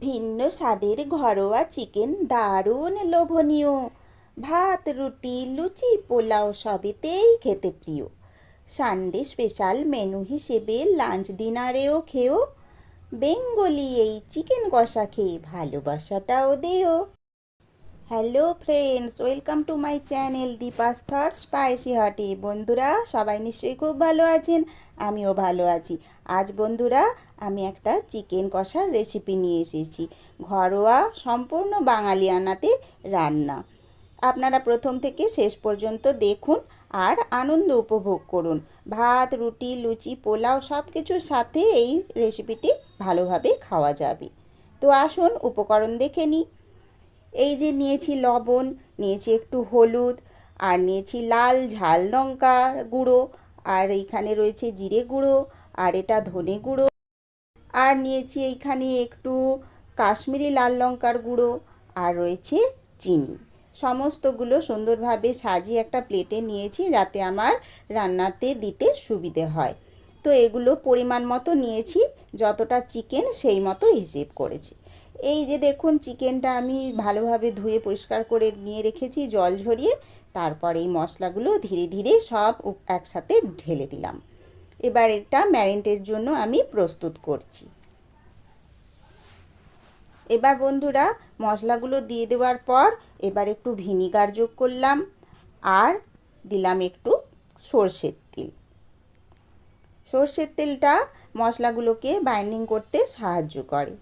ভিন্ন স্বাদের ঘরোয়া চিকেন দারুণ লোভনীয়। ভাত, রুটি, লুচি, পোলাও সবেতেই খেতে প্রিয়। সানডে স্পেশাল মেনু হিসেবে লাঞ্চ ডিনারেও খেও। বেঙ্গলি এই চিকেন কষা খেয়ে ভালোবাসাটাও দেও। Hello friends, welcome to my channel Deepa's thought spicy হাটে। বন্ধুরা সবাই নিশ্চয়ই খুব ভালো আছেন, আমিও ভালো আছি। আজ বন্ধুরা আমি একটা চিকেন কষার রেসিপি নিয়ে এসেছি, ঘরোয়া সম্পূর্ণ বাঙালিয়ানাতে রান্না। আপনারা প্রথম থেকে শেষ পর্যন্ত দেখুন আর আনন্দ উপভোগ করুন। ভাত, রুটি, লুচি, পোলাও সব কিছুর সাথে এই রেসিপিটি ভালোভাবে খাওয়া যাবে। তো আসুন উপকরণ দেখে নিই। এই যে নিয়েছি লবণ, নিয়েছি একটু হলুদ, আর নিয়েছি লাল ঝাল লঙ্কা গুঁড়ো, আর এইখানে রয়েছে জিরে গুঁড়ো, আর এটা ধনে গুঁড়ো, আর নিয়েছি এইখানে একটু কাশ্মীরি লাল লঙ্কার গুঁড়ো, আর রয়েছে চিনি। সমস্তগুলো সুন্দরভাবে সাজিয়ে একটা প্লেটে নিয়েছি যাতে আমার রান্নাতে দিতে সুবিধে হয়। তো এগুলো পরিমাণ মতো নিয়েছি, যতটা চিকেন সেই মতো হিসেব করেছি। এই যে দেখুন চিকেনটা আমি ভালোভাবে ধুয়ে পরিষ্কার করে নিয়ে রেখেছি জল ঝরিয়ে। তারপর এই মশলাগুলো ধীরে ধীরে সব একসাথে ঢেলে দিলাম। এবার এটা ম্যারিনেটের জন্য আমি প্রস্তুত করছি। এবার বন্ধুরা মশলাগুলো দিয়ে দেওয়ার পর এবার একটু ভিনিগার যোগ করলাম, আর দিলাম একটু সর্ষের তেল। সর্ষের তেলটা মশলাগুলোকে বাইন্ডিং করতে সাহায্য করে।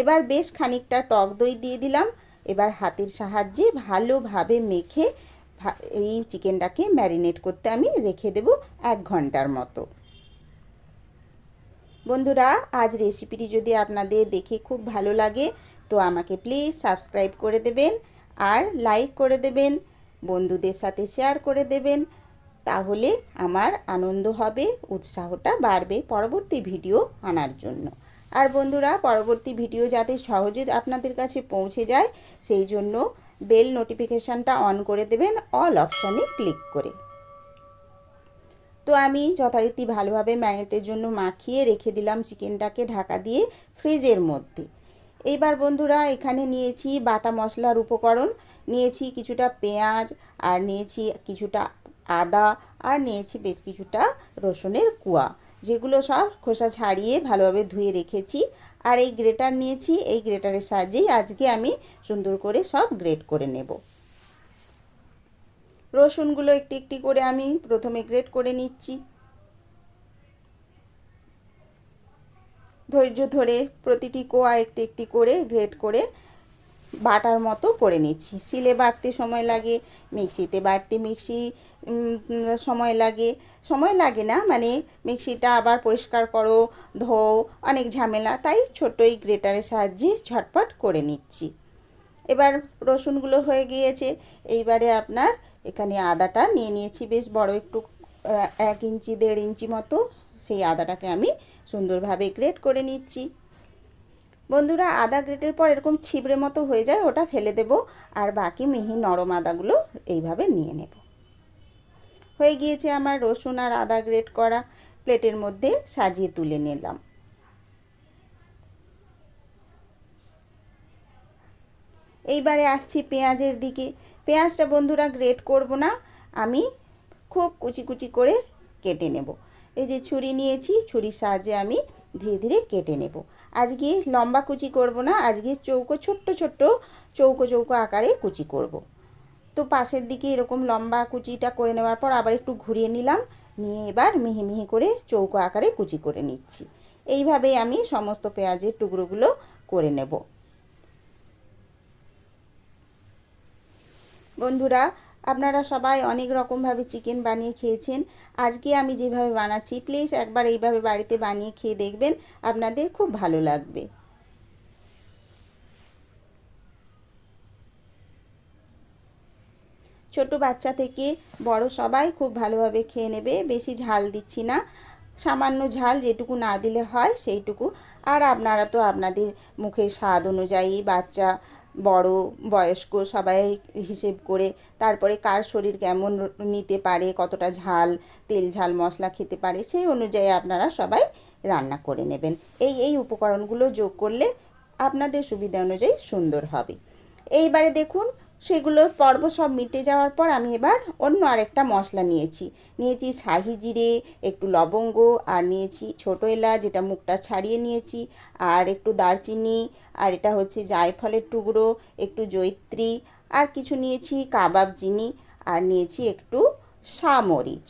এবার বেশ খানিকটা টক দই দিয়ে দিলাম। এবার হাতের সাহায্যে ভালোভাবে মেখে এই চিকেনটাকে ম্যারিনেট করতে আমি রেখে দেব 1 ঘন্টার মতো। বন্ধুরা আজ রেসিপিটি যদি আপনাদের দেখে খুব ভালো লাগে তো আমাকে প্লিজ সাবস্ক্রাইব করে দেবেন, আর লাইক করে দেবেন, বন্ধুদের সাথে শেয়ার করে দেবেন। তাহলে আমার আনন্দ হবে, উৎসাহটা বাড়বে পরবর্তী ভিডিও আনার জন্য। আর বন্ধুরা পরবর্তী ভিডিও যাতে সহজে আপনাদের কাছে পৌঁছে যায় সেই জন্য বেল নোটিফিকেশানটা অন করে দেবেন অল অপশানে ক্লিক করে। তো আমি যথারীতি ভালোভাবে ম্যারিনেটের জন্য মাখিয়ে রেখে দিলাম চিকেনটাকে ঢাকা দিয়ে ফ্রিজের মধ্যে। এইবার বন্ধুরা এখানে নিয়েছি বাটা মশলার উপকরণ, নিয়েছি কিছুটা পেঁয়াজ, আর নিয়েছি কিছুটা আদা, আর নিয়েছি বেশ কিছুটা রসুনের কোয়া, যেগুলো সব খোসা ছাড়িয়ে ভালোভাবে ধুয়ে রেখেছি। আর এই গ্রেটার নিয়েছি, এই গ্রেটারের সাহায্যেই আজকে আমি সুন্দর করে সব গ্রেট করে নেব। রসুনগুলো একটি একটি করে আমি প্রথমে গ্রেট করে নিচ্ছি। ধৈর্য ধরে প্রতিটি কোয়া একটি একটি করে গ্রেট করে বাটার মতো করে নিচ্ছি। শিলে বাটতে সময় লাগে, মিক্সিতে বাটতে সময় লাগে না, মানে মিক্সিটা আবার পরিষ্কার করো, ধোও, অনেক ঝামেলা, তাই ছোট এই গ্রেটারের সাহায্যে ঝটপট করে নিচ্ছি। এবার রসুনগুলো হয়ে গিয়েছে। এইবারে আপনার এখানে আদাটা নিয়ে নিয়েছি বেশ বড় একটু, 1 ইঞ্চি 1.5 ইঞ্চি মতো, সেই আদাটাকে আমি সুন্দরভাবে গ্রেট করে নিচ্ছি। বন্ধুরা আদা গ্রেটের পর এরকম ছিবড়ে মতো হয়ে যায়, ওটা ফেলে দেব, আর বাকি মিহি নরম আদাগুলো এইভাবে নিয়ে নেব। হয়ে গিয়েছে আমার রসুন আর আদা গ্রেট করা, প্লেটের মধ্যে সাজিয়ে তুলে নিলাম। এইবারে আসছি পেঁয়াজের দিকে। পেঁয়াজটা বন্ধুরা গ্রেট করব না, আমি খুব কুচি কুচি করে কেটে নেব। এই যে ছুরি নিয়েছি, ছুরির সাহায্যে আমি ধীরে ধীরে কেটে নেব। আজকে লম্বা কুচি করব না, আজকে চৌকো ছোট্ট ছোট্ট চৌকো চৌকো আকারে কুচি করব। তো পাশের দিকে এরকম লম্বা কুচিটা করে নেওয়ার পর আবার একটু ঘুরিয়ে নিলাম, নিয়ে এবার মিহি মিহি করে চৌকো আকারে কুচি করে নিচ্ছি। এইভাবেই আমি সমস্ত পেঁয়াজের টুকরোগুলো করে নেব। বন্ধুরা আপনারা সবাই অনেক রকমভাবে চিকেন বানিয়ে খেয়েছেন, আজকে আমি যেভাবে বানাচ্ছি প্লিজ একবার এইভাবে বাড়িতে বানিয়ে খেয়ে দেখবেন, আপনাদের খুব ভালো লাগবে। ছোট বাচ্চা থেকে বড় সবাই খুব ভালোভাবে খেয়ে নেবে। বেশি ঝাল দিচ্ছি না, সামান্য ঝাল যেটুকু না দিলে হয় সেইটুকু। আর আপনারা তো আপনাদের মুখের স্বাদ অনুযায়ী বাচ্চা বড় বয়স্ক সবাই হিসেব করে, তারপরে কার শরীর কেমন নিতে পারে, কতটা ঝাল তেল ঝাল মশলা খেতে পারে, সেই অনুযায়ী আপনারা সবাই রান্না করে নেবেন। এই উপকরণগুলো যোগ করলে আপনাদের সুবিধা অনুযায়ী সুন্দর হবে। এইবারে দেখুন সেগুলোর পর্ব সব মিটে যাওয়ার পর আমি এবার অন্য আরেকটা মশলা নিয়েছি শাহি জিরে, একটু লবঙ্গ, আর নিয়েছি ছোটো এলাচ যেটা মুখটা ছাড়িয়ে নিয়েছি, আর একটু দারচিনি, আর এটা হচ্ছে জায়ফলের টুকরো, একটু জয়িত্রী, আর কিছু নিয়েছি কাবাব চিনি, আর নিয়েছি একটু সামরিচ,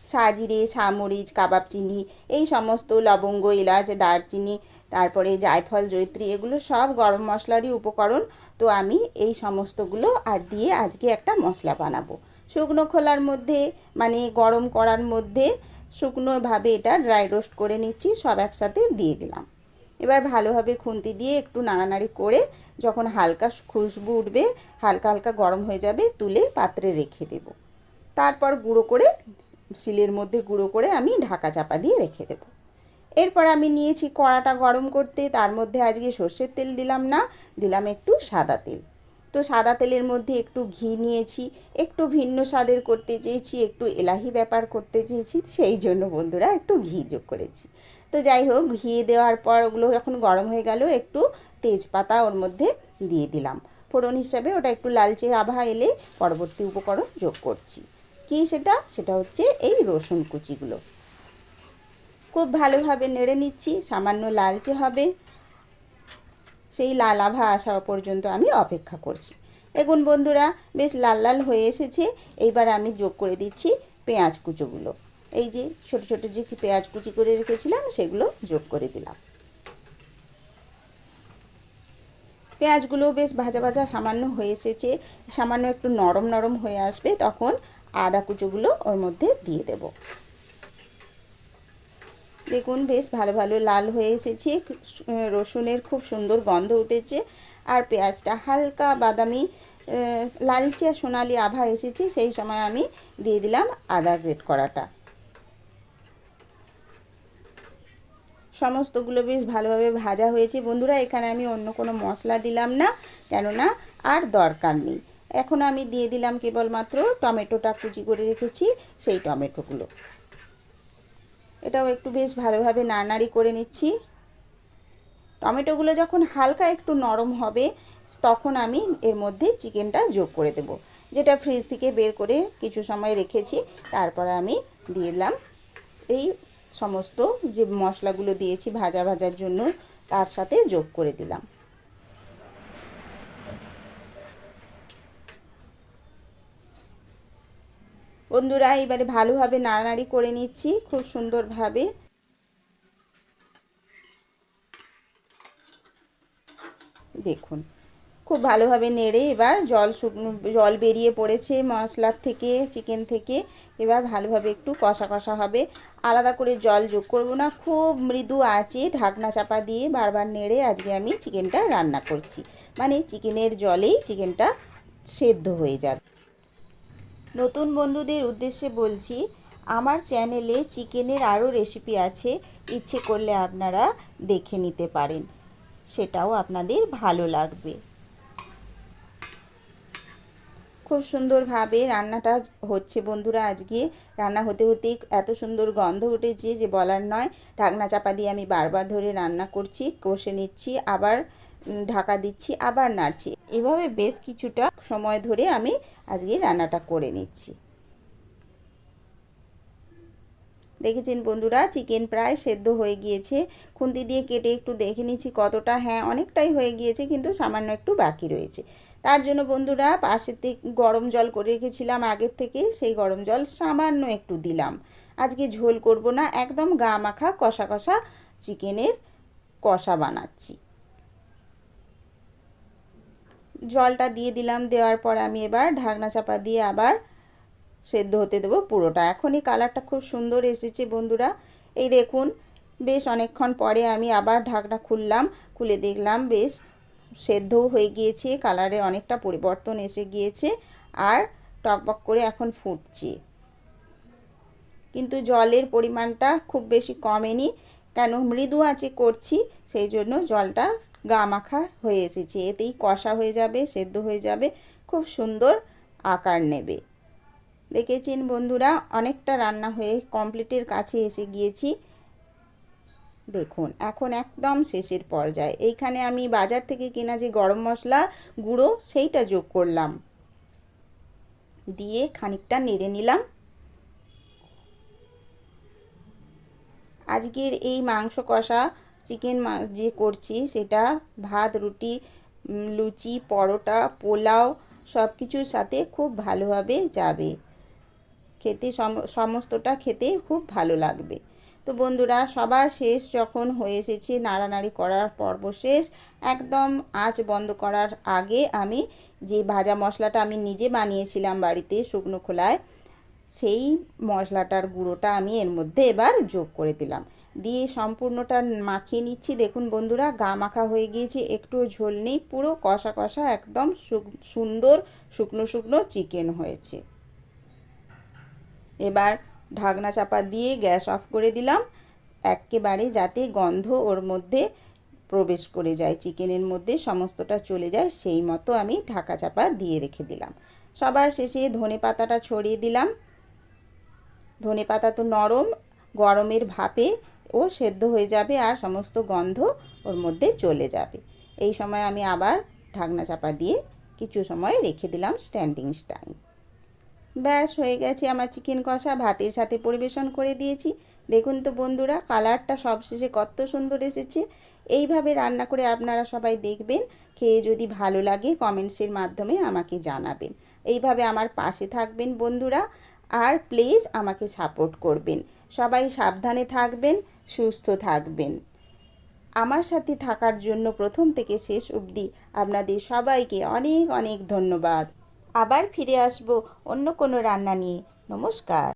সাজিরে সামরিচ কাবাব চিনি, এই সমস্ত লবঙ্গ এলাচ দারচিনি, তারপরে জায়ফল জয়িত্রী, এগুলো সব গরম মশলারই উপকরণ। তো আমি এই সমস্তগুলো আর দিয়ে আজকে একটা মশলা বানাবো। শুকনো খোলার মধ্যে মানে গরম করার মধ্যে শুকনোভাবে এটা ড্রাই রোস্ট করে নিচ্ছি, সব একসাথে দিয়ে দিলাম। এবার ভালোভাবে খুন্তি দিয়ে একটু নাড়ানাড়ি করে যখন হালকা খুশবু উঠবে, হালকা হালকা গরম হয়ে যাবে, তুলে পাত্রে রেখে দেব। তারপর গুঁড়ো করে শিলের মধ্যে গুঁড়ো করে আমি ঢাকা চাপা দিয়ে রেখে দেব। এরপর আমি নিয়েছি কড়াটা গরম করতে, তার মধ্যে আজকে সর্ষের তেল দিলাম না, দিলাম একটু সাদা তেল। তো সাদা তেলের মধ্যে একটু ঘি নিয়েছি, একটু ভিন্ন স্বাদের করতে চেয়েছি, একটু এলাহি ব্যাপার করতে চেয়েছি, সেই জন্য বন্ধুরা একটু ঘি যোগ করেছি। তো যাই হোক, ঘি দেওয়ার পর ওগুলো যখন গরম হয়ে গেল, একটু তেজপাতা ওর মধ্যে দিয়ে দিলাম ফোড়ন হিসাবে। ওটা একটু লালচে আভা এলে পরবর্তী উপকরণ যোগ করছি। কি সেটা হচ্ছে এই রসুন কুচিগুলো। খুব ভালোভাবে নেড়ে নিচ্ছি, সামান্য লালচে হবে, সেই লাল আভা আসা পর্যন্ত আমি অপেক্ষা করছি। দেখুন বন্ধুরা, বেশ লাল লাল হয়ে এসেছে। এইবার আমি যোগ করে দিচ্ছি পেঁয়াজ কুচোগুলো। এই যে ছোট ছোট যে পেঁয়াজ কুচি করে রেখেছিলাম সেগুলো যোগ করে দিলাম। পেঁয়াজগুলো বেশ ভাজা ভাজা সামান্য হয়ে এসেছে, সামান্য একটু নরম নরম হয়ে আসবে, তখন আদা কুচোগুলো ওর মধ্যে দিয়ে দেব। দেখুন বেশ ভালো ভালো লাল হয়ে এসেছে, রসুনের খুব সুন্দর গন্ধ উঠেছে, আর পেঁয়াজটা হালকা বাদামি লালচে সোনালি আভা এসেছে। সেই সময় আমি দিয়ে দিলাম আদা গ্রেট করাটা। সমস্তগুলো বেশ ভালোভাবে ভাজা হয়েছে বন্ধুরা। এখানে আমি অন্য কোনো মশলা দিলাম না, কেননা আর দরকার নেই। এখন আমি দিয়ে দিলাম কেবলমাত্র টমেটোটা কুচি করে রেখেছি, সেই টমেটোগুলো। এটাও একটু বেশ ভালোভাবে নাড়ানাড়ি করে নিচ্ছি। টমেটোগুলো যখন হালকা একটু নরম হবে, তখন আমি এর মধ্যে চিকেনটা যোগ করে দেব, যেটা ফ্রিজ থেকে বের করে কিছু সময় রেখেছি। তারপরে আমি দিয়ে দিলাম এই সমস্ত যে মশলাগুলো দিয়েছি ভাজার জন্য, তার সাথে যোগ করে দিলাম। বন্ধুরা এবারে ভালোভাবে নাড়ানাড়ি করে নিচ্ছি খুব সুন্দরভাবে। দেখুন খুব ভালোভাবে নেড়ে এবার জল বেরিয়ে পড়েছে মশলার থেকে, চিকেন থেকে। এবার ভালোভাবে একটু কষা কষা হবে, আলাদা করে জল যোগ করব না। খুব মৃদু আঁচে ঢাকনা চাপা দিয়ে বারবার নেড়ে আজকে আমি চিকেনটা রান্না করছি, মানে চিকেনের জলেই চিকেনটা সেদ্ধ হয়ে যাবে। নতুন বন্ধুদের উদ্দেশ্যে বলছি, আমার চ্যানেলে চিকেনের আরও রেসিপি আছে, ইচ্ছে করলে আপনারা দেখে নিতে পারেন, সেটাও আপনাদের ভালো লাগবে। খুব সুন্দরভাবে রান্নাটা হচ্ছে বন্ধুরা। আজকে রান্না হতে হতেই এত সুন্দর গন্ধ উঠেছে যে বলার নয়। ঢাকনা চাপা দিয়ে আমি বারবার ধরে রান্না করছি, কষে নিচ্ছি, আবার ঢাকা দিচ্ছি, আবার নাড়ছি। এভাবে বেশ কিছুটা সময় ধরে আমি আজকে রান্নাটা করে নিচ্ছি। দেখেছেন বন্ধুরা, চিকেন প্রায় সেদ্ধ হয়ে গিয়েছে। খুন্তি দিয়ে কেটে একটু দেখে নিচ্ছি কতটা, হ্যাঁ অনেকটাই হয়ে গিয়েছে, কিন্তু সামান্য একটু বাকি রয়েছে। তার জন্য বন্ধুরা পাশেতে গরম জল করে রেখেছিলাম আগের থেকে, সেই গরম জল সামান্য একটু দিলাম। আজকে ঝোল করব না, একদম গা মাখা কষা কষা চিকেনের কষা বানাচ্ছি। জলটা দিয়ে দিলাম, দেওয়ার পর আমি এবার ঢাকনা চাপা দিয়ে আবার সেদ্ধ হতে দেবো পুরোটা। এখনই কালারটা খুব সুন্দর এসেছে বন্ধুরা। এই দেখুন বেশ অনেকক্ষণ পরে আমি আবার ঢাকনা খুললাম, খুলে দেখলাম বেশ সেদ্ধও হয়ে গিয়েছে, কালারে অনেকটা পরিবর্তন এসে গিয়েছে, আর টকবক করে এখন ফুটছে। কিন্তু জলের পরিমাণটা খুব বেশি কমেনি, কেন মৃদু আঁচে করছি, সেই জন্য জলটা গা মাখা হয়ে এসেছে। এতেই কষা হয়ে যাবে, সেদ্ধ হয়ে যাবে, খুব সুন্দর আকার নেবে। দেখেছেন বন্ধুরা, অনেকটা রান্না হয়ে কমপ্লিটের কাছে এসে গিয়েছি। দেখুন এখন একদম শেষের পর্যায়ে এইখানে আমি বাজার থেকে কেনা যে গরম মশলা গুঁড়ো সেইটা যোগ করলাম, দিয়ে খানিকটা নেড়ে নিলাম। আজকের এই মাংস কষা চিকেন যে করছি সেটা ভাত, রুটি, লুচি, পরোটা, পোলাও সব কিছুর সাথে খুব ভালোভাবে যাবে, খেতে সমস্তটা খেতে খুব ভালো লাগবে। তো বন্ধুরা, সবার শেষ যখন হয়ে এসেছে, নাড়ানাড়ি করার পর্ব শেষ, একদম আঁচ বন্ধ করার আগে আমি যে ভাজা মশলাটা আমি নিজে বানিয়েছিলাম বাড়িতে শুকনো খোলায়, সেই মশলাটার গুঁড়োটা আমি এর মধ্যে এবার যোগ করে দিলাম, দিয়ে সম্পূর্ণটা মাখিয়ে নিচ্ছি। দেখুন বন্ধুরা, গা মাখা হয়ে গিয়েছে, একটুও ঝোল নেই, পুরো কষা কষা একদম সুন্দর শুকনো শুকনো চিকেন হয়েছে। এবার ঢাকনা চাপা দিয়ে গ্যাস অফ করে দিলাম, একেবারে যাতে গন্ধ ওর মধ্যে প্রবেশ করে যায়, চিকেনের মধ্যে সমস্তটা চলে যায়, সেই মতো আমি ঢাকা চাপা দিয়ে রেখে দিলাম। সবার শেষে ধনে পাতাটা ছড়িয়ে দিলাম। ধনে পাতা তো নরম, গরমের ভাপে ও সেদ্ধ হয়ে যাবে আর সমস্ত গন্ধ ওর মধ্যে চলে যাবে। এই সময় আমি আবার ঢাকনা চাপা দিয়ে কিছু সময় রেখে দিলাম স্ট্যান্ডিং টাইম। ব্যাস হয়ে গেছে আমার চিকেন কষা, ভাতের সাথে পরিবেশন করে দিয়েছি। দেখুন তো বন্ধুরা, কালারটা সবশেষে কত সুন্দর এসেছে। এইভাবে রান্না করে আপনারা সবাই দেখবেন, খেয়ে যদি ভালো লাগে কমেন্টসের মাধ্যমে আমাকে জানাবেন। এইভাবে আমার পাশে থাকবেন বন্ধুরা, আর প্লিজ আমাকে সাপোর্ট করবেন। সবাই সাবধানে থাকবেন, সুস্থ থাকবেন। আমার সাথে থাকার জন্য প্রথম থেকে শেষ অবধি আপনাদের সবাইকে অনেক অনেক ধন্যবাদ। আবার ফিরে আসব অন্য কোনো রান্না নিয়ে। নমস্কার।